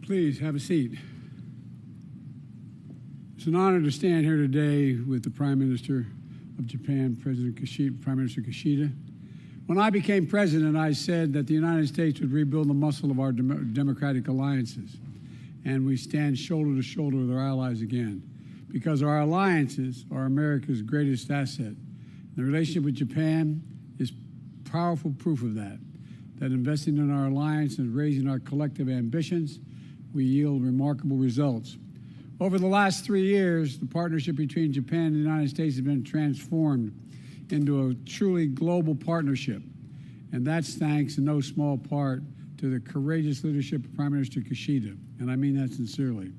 Please have a seat. It's an honor to stand here today with the Prime Minister of Japan, Prime Minister Kishida. When I became president, I said that the United States would rebuild the muscle of our democratic alliances, and we stand shoulder to shoulder with our allies again, because our alliances are America's greatest asset. The relationship with Japan is powerful proof of that investing in our alliance and raising our collective ambitions, we yield remarkable results. Over the last 3 years, the partnership between Japan and the United States has been transformed into a truly global partnership. And that's thanks in no small part to the courageous leadership of Prime Minister Kishida, and I mean that sincerely.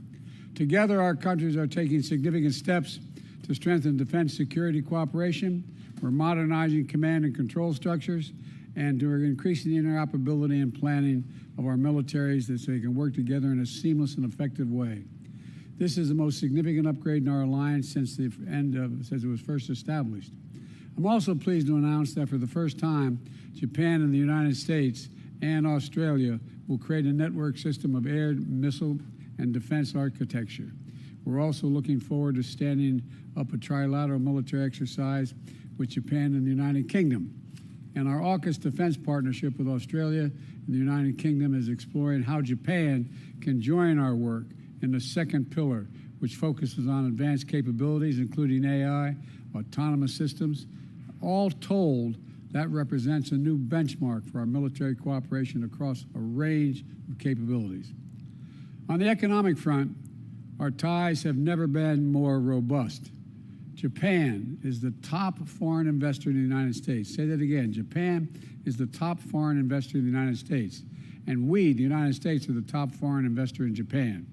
Together, our countries are taking significant steps to strengthen defense security cooperation. We're modernizing command and control structures, and we're increasing the interoperability and planning of our militaries so they can work together in a seamless and effective way. This is the most significant upgrade in our alliance since it was first established. I'm also pleased to announce that for the first time, Japan and the United States and Australia will create a network system of air, missile, and defense architecture. We're also looking forward to standing up a trilateral military exercise with Japan and the United Kingdom. And our AUKUS defense partnership with Australia and the United Kingdom is exploring how Japan can join our work in the second pillar, which focuses on advanced capabilities, including AI, autonomous systems. All told, that represents a new benchmark for our military cooperation across a range of capabilities. On the economic front, our ties have never been more robust. Japan is the top foreign investor in the United States. Say that again. Japan is the top foreign investor in the United States. And we, the United States, are the top foreign investor in Japan.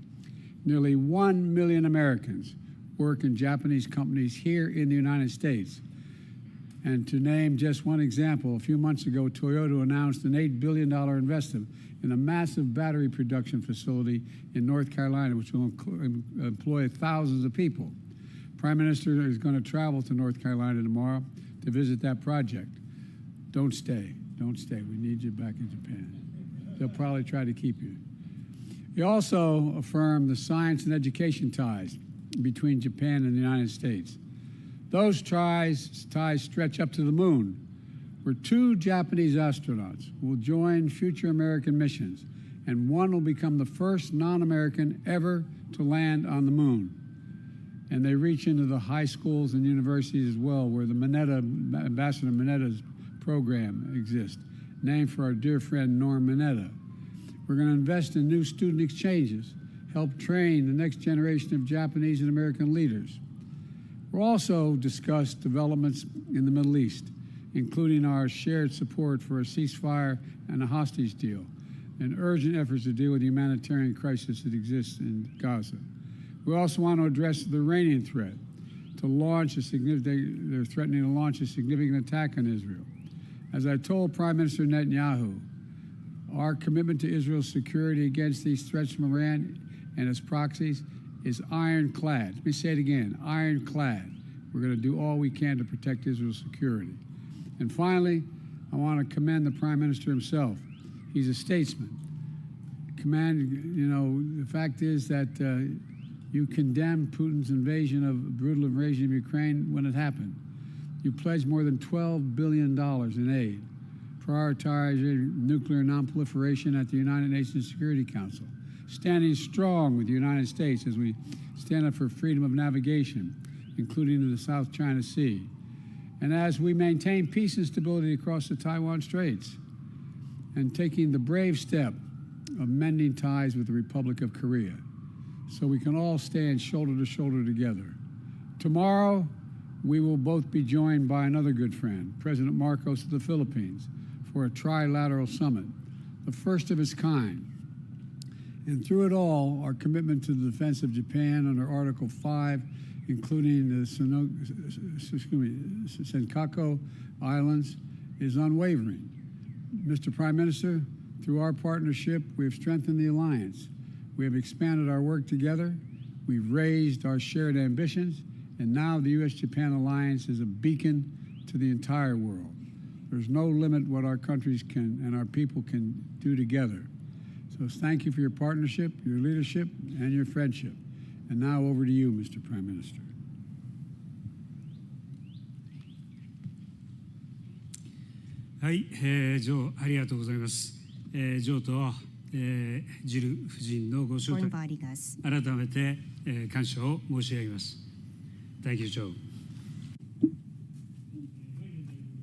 Nearly 1 million Americans work in Japanese companies here in the United States. And to name just one example, a few months ago, Toyota announced an $8 billion investment in a massive battery production facility in North Carolina, which will employ thousands of people. Prime Minister is going to travel to North Carolina tomorrow to visit that project. Don't stay. Don't stay. We need you back in Japan. They'll probably try to keep you. He also affirmed the science and education ties between Japan and the United States. Those ties stretch up to the moon, where 2 Japanese astronauts will join future American missions, and one will become the first non-American ever to land on the moon. And they reach into the high schools and universities as well, where the Ambassador Minetta's program exists, named for our dear friend Norm Mineta. We're going to invest in new student exchanges, help train the next generation of Japanese and American leaders. We'll also discuss developments in the Middle East, including our shared support for a ceasefire and a hostage deal, and urgent efforts to deal with the humanitarian crisis that exists in Gaza. We also want to address the Iranian threat they're threatening to launch a significant attack on Israel. As I told Prime Minister Netanyahu, our commitment to Israel's security against these threats from Iran and its proxies is ironclad. Let me say it again, ironclad. We're going to do all we can to protect Israel's security. And finally, I want to commend the Prime Minister himself. He's a statesman. The fact is that you condemned Putin's brutal invasion of Ukraine when it happened. You pledged more than $12 billion in aid, prioritizing nuclear nonproliferation at the United Nations Security Council, standing strong with the United States as we stand up for freedom of navigation, including in the South China Sea, and as we maintain peace and stability across the Taiwan Straits, and taking the brave step of mending ties with the Republic of Korea, so we can all stand shoulder to shoulder together. Tomorrow, we will both be joined by another good friend, President Marcos of the Philippines, for a trilateral summit, the first of its kind. And through it all, our commitment to the defense of Japan under Article 5, including the Senkaku Islands, is unwavering. Mr. Prime Minister, through our partnership, we have strengthened the alliance. We have expanded our work together. We've raised our shared ambitions. And now the U.S.-Japan alliance is a beacon to the entire world. There's no limit what our countries can and our people can do together. So So thank you for your partnership, your leadership, and your friendship. And now over to you, Mr. Prime Minister. はい、ジョー、ありがとうございます。ジョーと、ジル夫人のご招待、改めて、感謝を申し上げます。Thank you, Joe.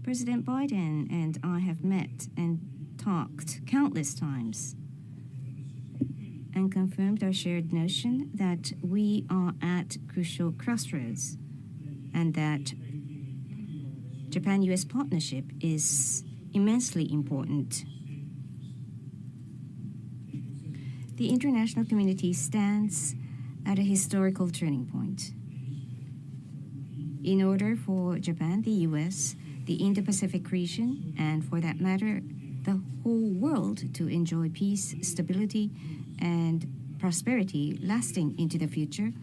President Biden and I have met and talked countless times and confirmed our shared notion that we are at crucial crossroads and that Japan-US partnership is immensely important. The international community stands at a historical turning point. In order for Japan, the US, the Indo-Pacific region, and for that matter, the whole world to enjoy peace, stability, and prosperity lasting into the future,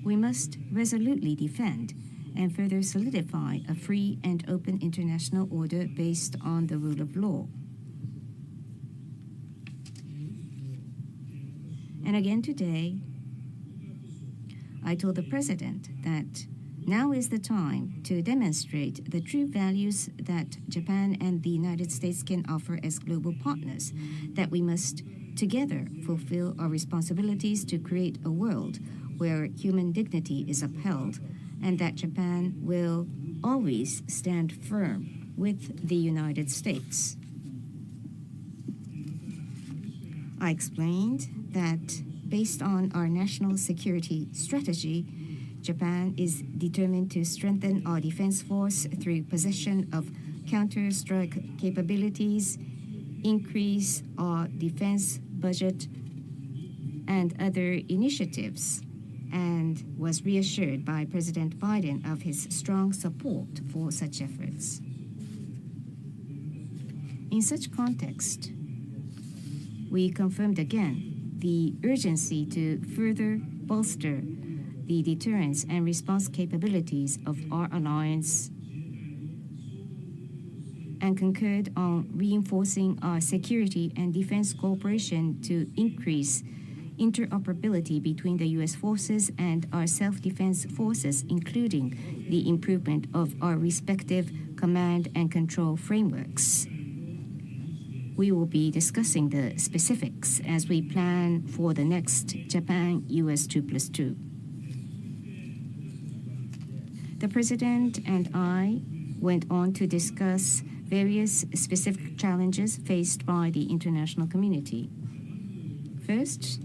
we must resolutely defend and further solidify a free and open international order based on the rule of law. And again today, I told the President that now is the time to demonstrate the true values that Japan and the United States can offer as global partners, that we must together fulfill our responsibilities to create a world where human dignity is upheld, and that Japan will always stand firm with the United States. I explained that based on our national security strategy, Japan is determined to strengthen our defense force through possession of counter-strike capabilities, increase our defense budget, and other initiatives, and was reassured by President Biden of his strong support for such efforts. In such context, we confirmed again the urgency to further bolster the deterrence and response capabilities of our alliance and concurred on reinforcing our security and defense cooperation to increase interoperability between the U.S. forces and our self-defense forces, including the improvement of our respective command and control frameworks. We will be discussing the specifics as we plan for the next Japan-US 2+2. The President and I went on to discuss various specific challenges faced by the international community. First,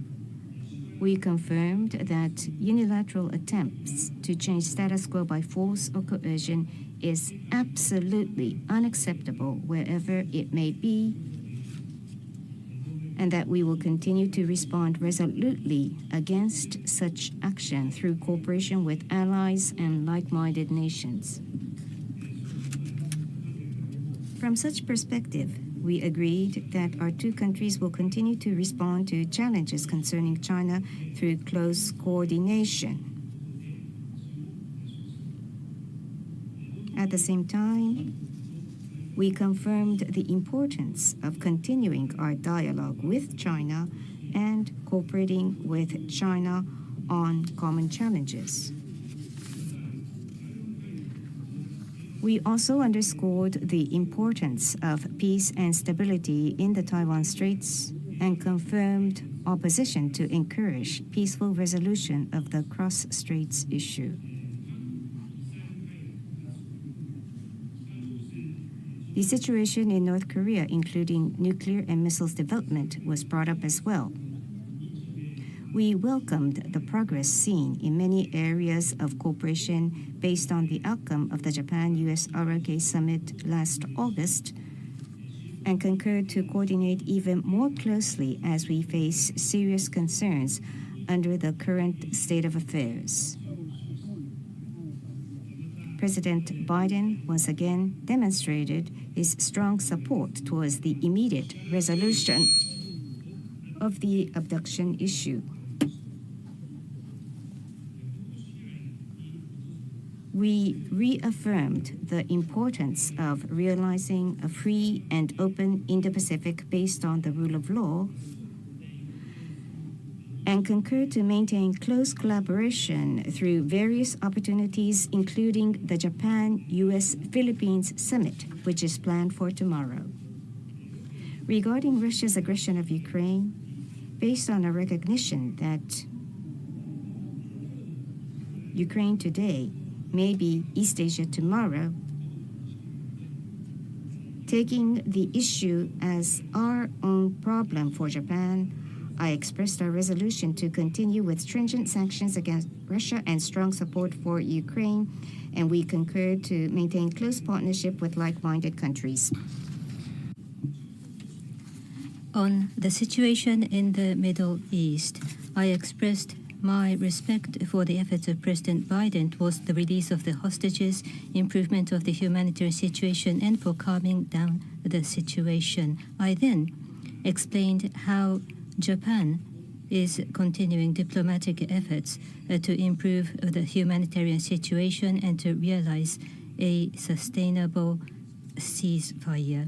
we confirmed that unilateral attempts to change status quo by force or coercion is absolutely unacceptable wherever it may be, and that we will continue to respond resolutely against such action through cooperation with allies and like-minded nations. From such perspective, we agreed that our two countries will continue to respond to challenges concerning China through close coordination. At the same time, we confirmed the importance of continuing our dialogue with China and cooperating with China on common challenges. We also underscored the importance of peace and stability in the Taiwan Straits and confirmed our position to encourage peaceful resolution of the cross-straits issue. The situation in North Korea, including nuclear and missiles development, was brought up as well. We welcomed the progress seen in many areas of cooperation based on the outcome of the Japan-US ROK Summit last August and concurred to coordinate even more closely as we face serious concerns under the current state of affairs. President Biden once again demonstrated his strong support towards the immediate resolution of the abduction issue. We reaffirmed the importance of realizing a free and open Indo-Pacific based on the rule of law and concurred to maintain close collaboration through various opportunities, including the Japan-US-Philippines Summit, which is planned for tomorrow. Regarding Russia's aggression of Ukraine, based on a recognition that Ukraine today may be East Asia tomorrow, taking the issue as our own problem for Japan, I expressed our resolution to continue with stringent sanctions against Russia and strong support for Ukraine, and we concurred to maintain close partnership with like-minded countries. On the situation in the Middle East, I expressed my respect for the efforts of President Biden towards the release of the hostages, improvement of the humanitarian situation, and for calming down the situation. I then explained how Japan is continuing diplomatic efforts to improve the humanitarian situation and to realize a sustainable ceasefire,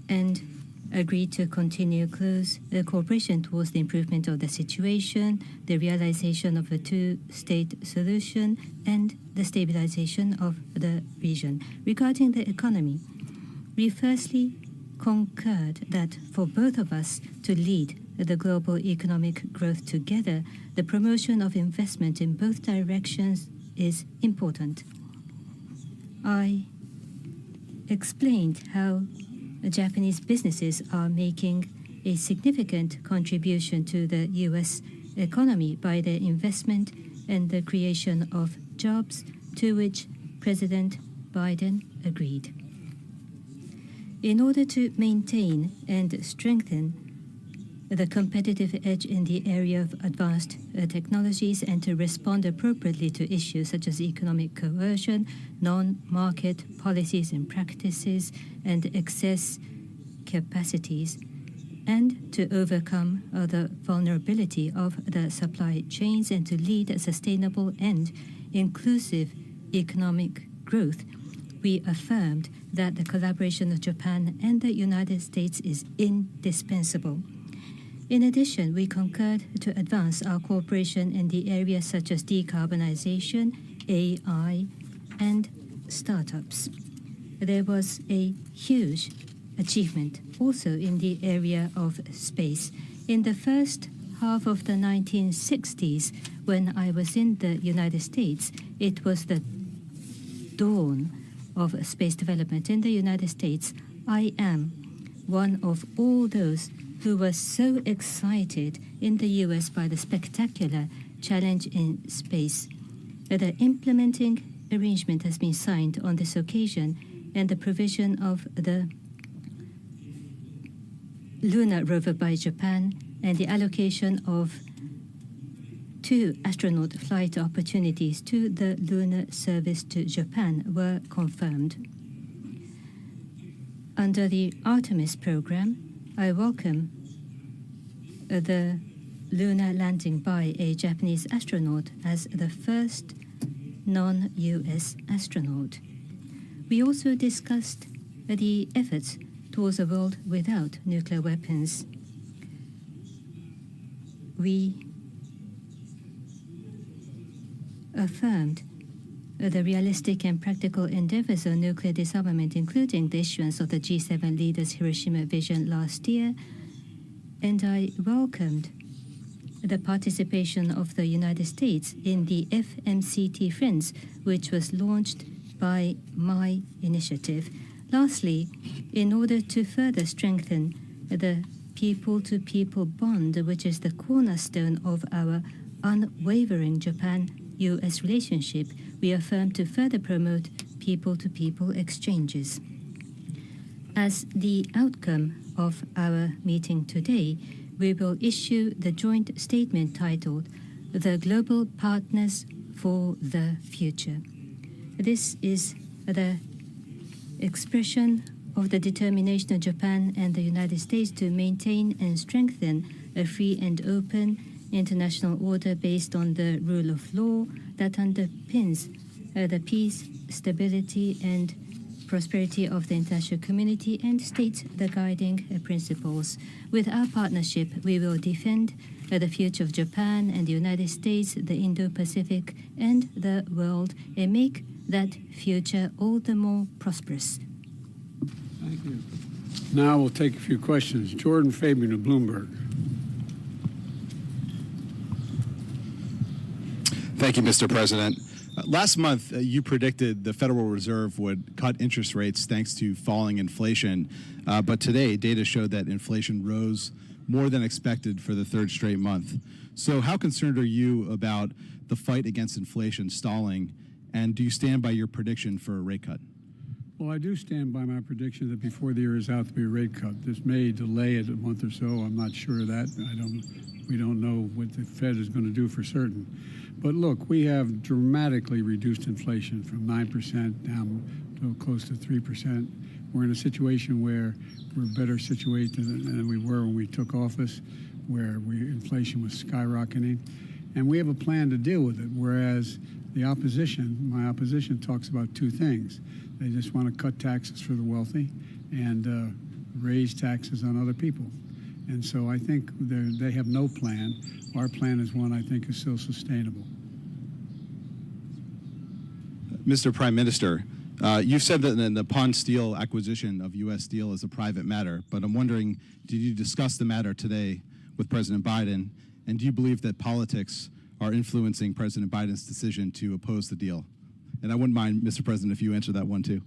and agreed to continue close cooperation towards the improvement of the situation, the realization of a two-state solution, and the stabilization of the region. Regarding the economy, we firstly concurred that for both of us to lead the global economic growth together, the promotion of investment in both directions is important. I explained how Japanese businesses are making a significant contribution to the U.S. economy by their investment and the creation of jobs, to which President Biden agreed. In order to maintain and strengthen the competitive edge in the area of advanced technologies and to respond appropriately to issues such as economic coercion, non-market policies and practices, and excess capacities, and to overcome the vulnerability of the supply chains and to lead a sustainable and inclusive economic growth, we affirmed that the collaboration of Japan and the United States is indispensable. In addition, we concurred to advance our cooperation in the areas such as decarbonization, AI, and startups. There was a huge achievement also in the area of space. In the first half of the 1960s, when I was in the United States, it was the dawn of space development in the United States. I am one of all those who was so excited in the U.S. by the spectacular challenge in space. The implementing arrangement has been signed on this occasion, and the provision of the lunar rover by Japan and the allocation of 2 astronaut flight opportunities to the lunar service to Japan were confirmed. Under the Artemis program, I welcome the lunar landing by a Japanese astronaut as the first non-US astronaut. We also discussed the efforts towards a world without nuclear weapons. We affirmed the realistic and practical endeavors of nuclear disarmament, including the issuance of the G7 leaders' Hiroshima vision last year, and I welcomed the participation of the United States in the FMCT Friends, which was launched by my initiative. Lastly, in order to further strengthen the people-to-people bond, which is the cornerstone of our unwavering Japan-US relationship, we affirm to further promote people-to-people exchanges. As the outcome of our meeting today, we will issue the joint statement titled The Global Partners for the Future. This is the expression of the determination of Japan and the United States to maintain and strengthen a free and open international order based on the rule of law that underpins the peace, stability, and prosperity of the international community and states the guiding principles. With our partnership, we will defend the future of Japan and the United States, the Indo-Pacific, and the world, and make that future all the more prosperous. Thank you. Now we'll take a few questions. Jordan Fabian of Bloomberg. Thank you, Mr. President. Last month, you predicted the Federal Reserve would cut interest rates thanks to falling inflation. But today, data showed that inflation rose more than expected for the third straight month. So how concerned are you about the fight against inflation stalling? And do you stand by your prediction for a rate cut? Well, I do stand by my prediction that before the year is out to be a rate cut. This may delay it a month or so. I'm not sure of that. We don't know what the Fed is going to do for certain. But look, we have dramatically reduced inflation from 9% down to close to 3%. We're in a situation where we're better situated than we were when we took office, where inflation was skyrocketing. And we have a plan to deal with it, whereas my opposition talks about two things. They just want to cut taxes for the wealthy and raise taxes on other people. And so I think they have no plan. Our plan is one I think is still sustainable. Mr. Prime Minister, you've said that the Nippon Steel acquisition of U.S. Steel is a private matter, but I'm wondering, did you discuss the matter today with President Biden, and do you believe that politics are influencing President Biden's decision to oppose the deal? And I wouldn't mind, Mr. President, if you answer that one too.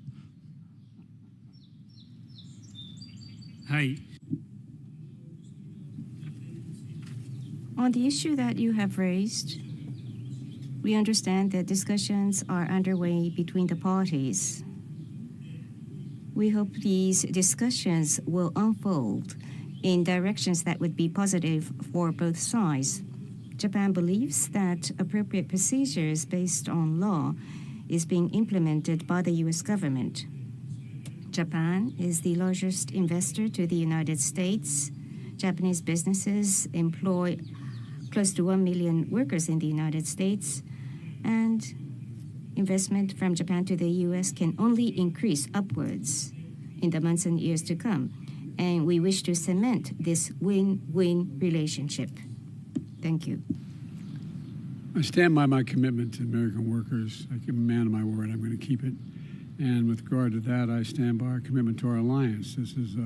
はい。 On the issue that you have raised, we understand that discussions are underway between the parties. We hope these discussions will unfold in directions that would be positive for both sides. Japan believes that appropriate procedures based on law is being implemented by the U.S. government. Japan is the largest investor to the United States. Japanese businesses employ close to 1 million workers in the United States, and investment from Japan to the U.S. can only increase upwards in the months and years to come. And we wish to cement this win-win relationship. Thank you. I stand by my commitment to American workers. I'm a man of my word. I'm going to keep it. And with regard to that, I stand by our commitment to our alliance. This is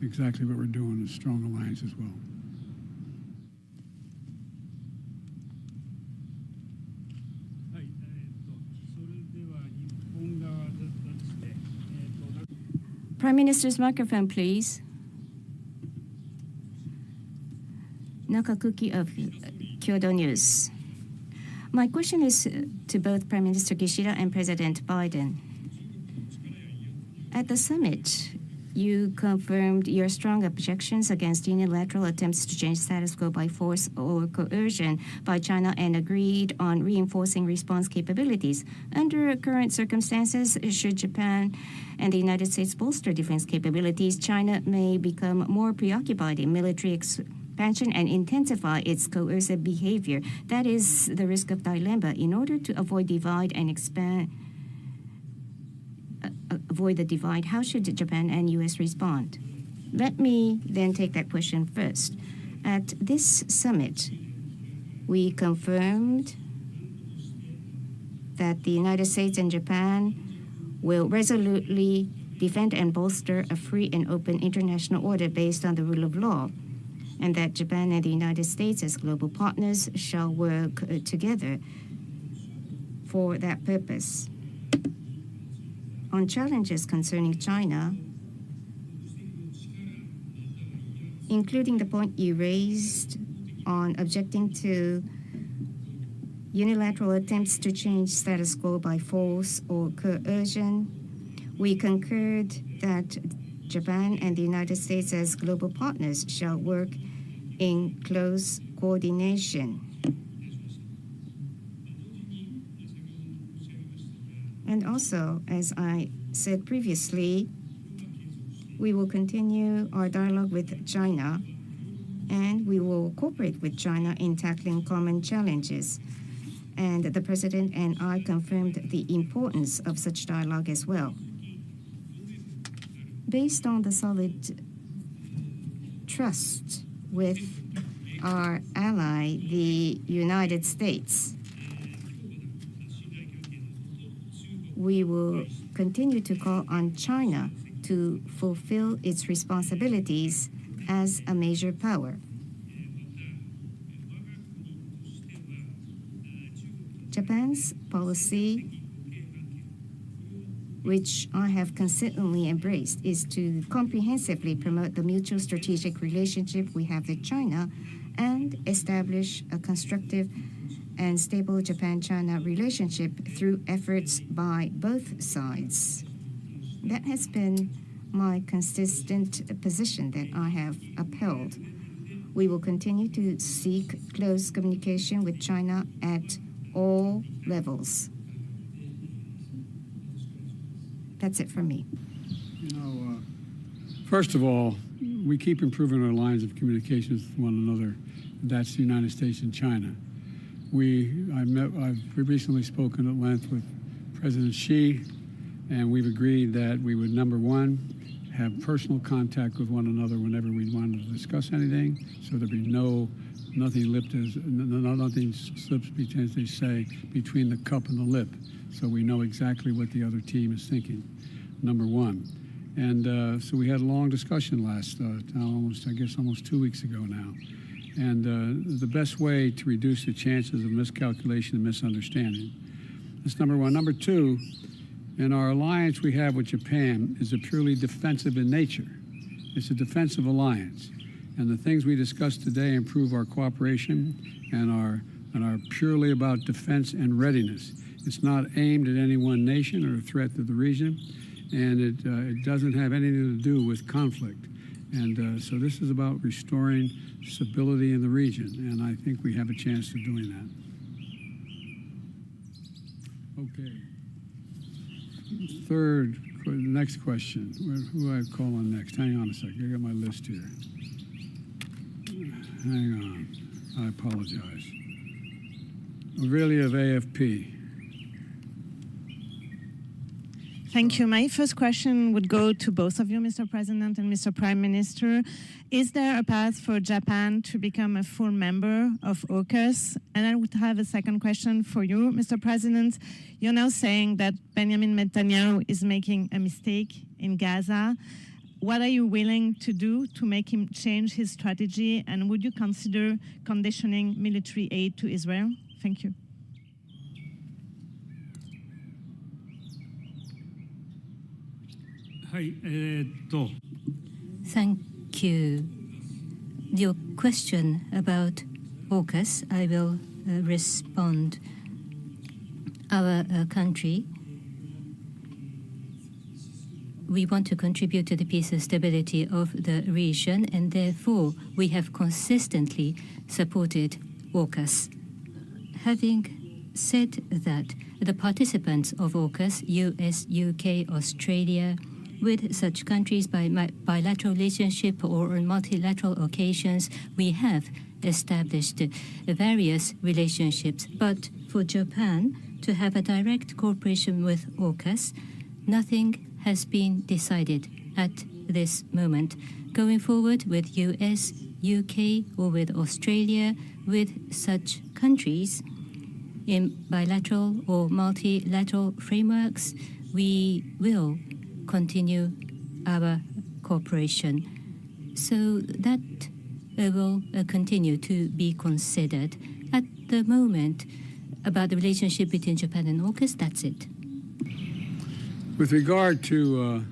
exactly what we're doing, a strong alliance as well. Prime Minister's microphone, please. Nakakuki of Kyodo News. My question is to both Prime Minister Kishida and President Biden. At the summit, you confirmed your strong objections against unilateral attempts to change status quo by force or coercion by China and agreed on reinforcing response capabilities. Under current circumstances, should Japan and the United States bolster defense capabilities, China may become more preoccupied in military expansion and intensify its coercive behavior. That is the risk of dilemma. In order to avoid divide and avoid the divide, how should Japan and U.S. respond? Let me then take that question first. At this summit, we confirmed that the United States and Japan will resolutely defend and bolster a free and open international order based on the rule of law, and that Japan and the United States as global partners shall work together for that purpose. On challenges concerning China, including the point you raised on objecting to unilateral attempts to change status quo by force or coercion, we concurred that Japan and the United States as global partners shall work in close coordination. And also, as I said previously, we will continue our dialogue with China, and we will cooperate with China in tackling common challenges. And the President and I confirmed the importance of such dialogue as well. Based on the solid trust with our ally, the United States. We will continue to call on China to fulfill its responsibilities as a major power. Japan's policy, which I have consistently embraced, is to comprehensively promote the mutual strategic relationship we have with China and establish a constructive and stable Japan-China relationship through efforts by both sides. That has been my consistent position that I have upheld. We will continue to seek close communication with China at all levels. That's it for me. First of all, we keep improving our lines of communications with one another. That's the United States and China. I've recently spoken at length with President Xi, and we've agreed that we would, number one, have personal contact with one another whenever we wanted to discuss anything, so there'd be nothing slips between, as they say, between the cup and the lip, so we know exactly what the other team is thinking, number one. And so we had a long discussion almost 2 weeks ago now. And the best way to reduce the chances of miscalculation and misunderstanding. That's number one. Number two, in our alliance we have with Japan is a purely defensive in nature. It's a defensive alliance. And the things we discussed today improve our cooperation and are purely about defense and readiness. It's not aimed at any one nation or a threat to the region, and it doesn't have anything to do with conflict. And so this is about restoring stability in the region, and I think we have a chance of doing that. Okay. Next question. Who do I call on next? Hang on a second. I got my list here. Hang on. I apologize. Aurelia of AFP. Thank you. My first question would go to both of you, Mr. President and Mr. Prime Minister. Is there a path for Japan to become a full member of AUKUS? And I would have a second question for you, Mr. President. You're now saying that Benjamin Netanyahu is making a mistake in Gaza. What are you willing to do to make him change his strategy? And would you consider conditioning military aid to Israel? Thank you. Thank you. Your question about AUKUS, I will respond. Our country, we want to contribute to the peace and stability of the region, and therefore we have consistently supported AUKUS. Having said that, the participants of AUKUS, US, UK, Australia, with such countries by bilateral relationship or on multilateral occasions, we have established various relationships. But for Japan to have a direct cooperation with AUKUS, nothing has been decided at this moment. Going forward with US, UK, or with Australia, with such countries in bilateral or multilateral frameworks, we will continue our cooperation. So that will continue to be considered. At the moment, about the relationship between Japan and AUKUS, that's it. With regard to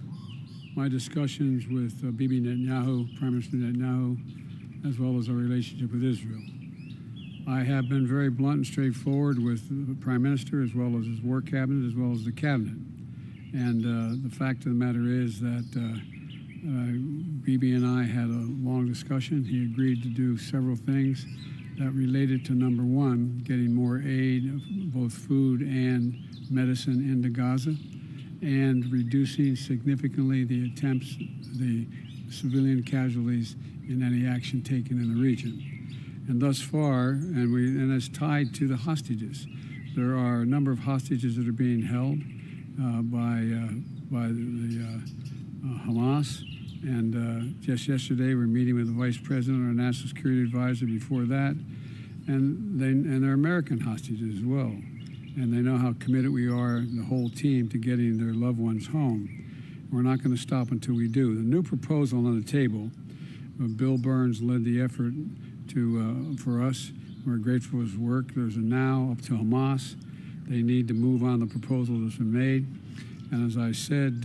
my discussions with Bibi Netanyahu, Prime Minister Netanyahu, as well as our relationship with Israel, I have been very blunt and straightforward with the Prime Minister as well as his work cabinet as well as the cabinet. And the fact of the matter is that Bibi and I had a long discussion. He agreed to do several things that related to, number one, getting more aid, both food and medicine, into Gaza, and reducing significantly the civilian casualties in any action taken in the region. And thus far, and it's tied to the hostages. There are a number of hostages that are being held by the Hamas, And just yesterday, we were meeting with the Vice President, our National Security Advisor before that, and they're American hostages as well. And they know how committed we are, the whole team, to getting their loved ones home. We're not going to stop until we do. The new proposal on the table, Bill Burns led the effort for us. We're grateful for his work. There's a now up to Hamas. They need to move on the proposal that's been made. And as I said,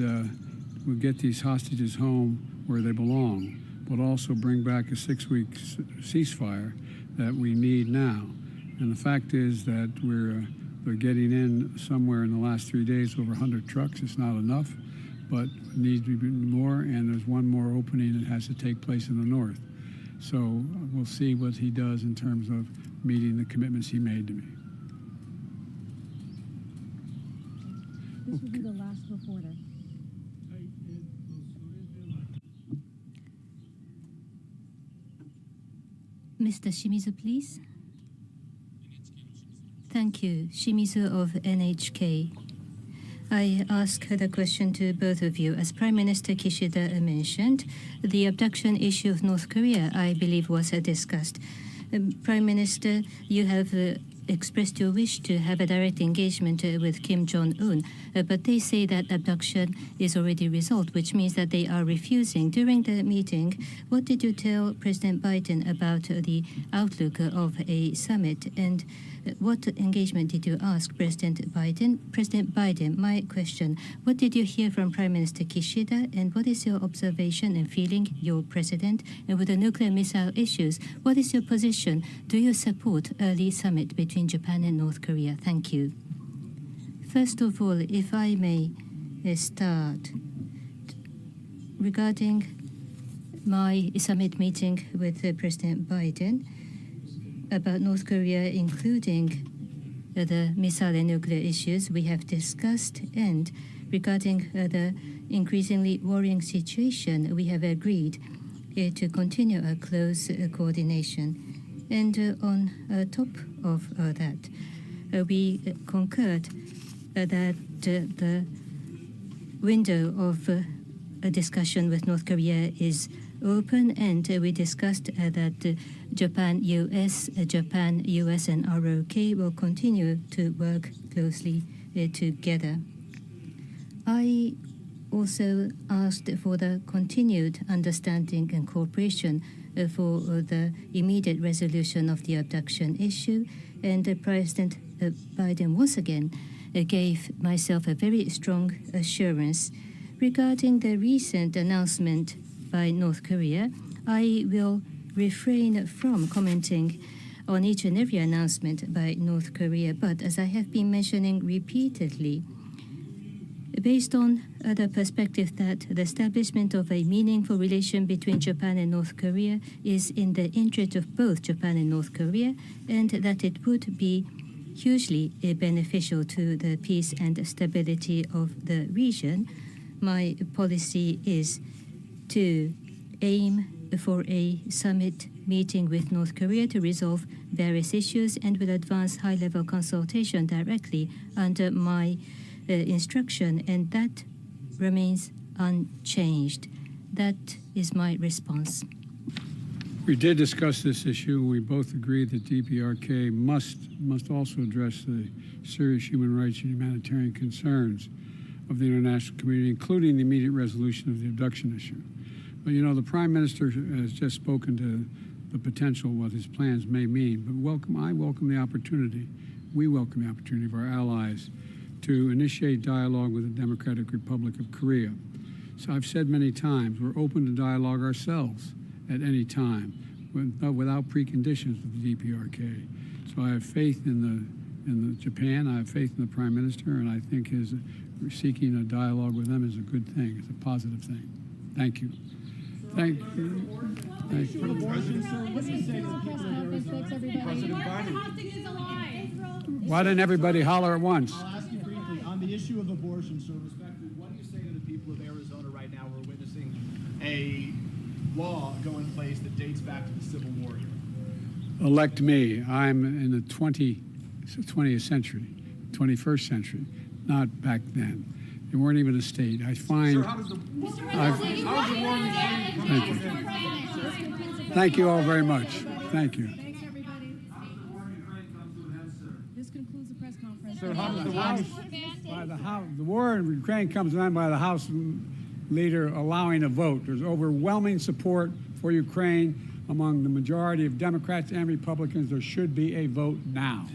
we'll get these hostages home where they belong, but also bring back a 6-week ceasefire that we need now. And the fact is that we're getting in somewhere in the last 3 days over 100 trucks. It's not enough, but it needs to be more, and there's one more opening that has to take place in the north. So we'll see what he does in terms of meeting the commitments he made to me. This will be the last reporter. Mr. Shimizu, please. Thank you. Shimizu of NHK. I ask the question to both of you. As Prime Minister Kishida mentioned, the abduction issue of North Korea, I believe, was discussed. Prime Minister, you have expressed your wish to have a direct engagement with Kim Jong-un, but they say that abduction is already resolved, which means that they are refusing. During the meeting, what did you tell President Biden about the outlook of a summit, and what engagement did you ask President Biden? President Biden, my question, what did you hear from Prime Minister Kishida, and what is your observation and feeling, your president, and with the nuclear missile issues, what is your position? Do you support early summit between Japan and North Korea? Thank you. First of all, if I may start regarding my summit meeting with President Biden about North Korea, including the missile and nuclear issues we have discussed, and regarding the increasingly worrying situation, we have agreed to continue a close coordination. And on top of that, we concurred that the window of a discussion with North Korea is open, and we discussed that Japan, US, and ROK will continue to work closely together. I also asked for the continued understanding and cooperation for the immediate resolution of the abduction issue, and President Biden once again gave myself a very strong assurance. Regarding the recent announcement by North Korea, I will refrain from commenting on each and every announcement by North Korea, but as I have been mentioning repeatedly, based on the perspective that the establishment of a meaningful relation between Japan and North Korea is in the interest of both Japan and North Korea, and that it would be hugely beneficial to the peace and stability of the region, my policy is to aim for a summit meeting with North Korea to resolve various issues, and will advance high-level consultation directly under my instruction, and that remains unchanged. That is my response. We did discuss this issue. We both agreed that DPRK must also address the serious human rights and humanitarian concerns of the international community, including the immediate resolution of the abduction issue. But you know, the Prime Minister has just spoken to the potential, what his plans may mean. But I welcome the opportunity, we welcome the opportunity of our allies to initiate dialogue with the Democratic Republic of Korea. So I've said many times, we're open to dialogue ourselves at any time, without preconditions with the DPRK. So I have faith in Japan, I have faith in the Prime Minister, and I think seeking a dialogue with them is a good thing, it's a positive thing. Thank you. Thank you. Thank you. Why didn't everybody holler at once? I'll ask you briefly, on the issue of abortion, sir, respectfully, what do you say to the people of Arizona right now who are witnessing a law go in place that dates back to the Civil War here? Elect me. I'm in the 20th century, 21st century, not back then. They weren't even a state. I find. Thank you. Thank you all very much. Thank you. Thanks, everybody. This concludes the press conference. So how does the war in Ukraine comes on by the House leader allowing a vote. There's overwhelming support for Ukraine among the majority of Democrats and Republicans. There should be a vote now.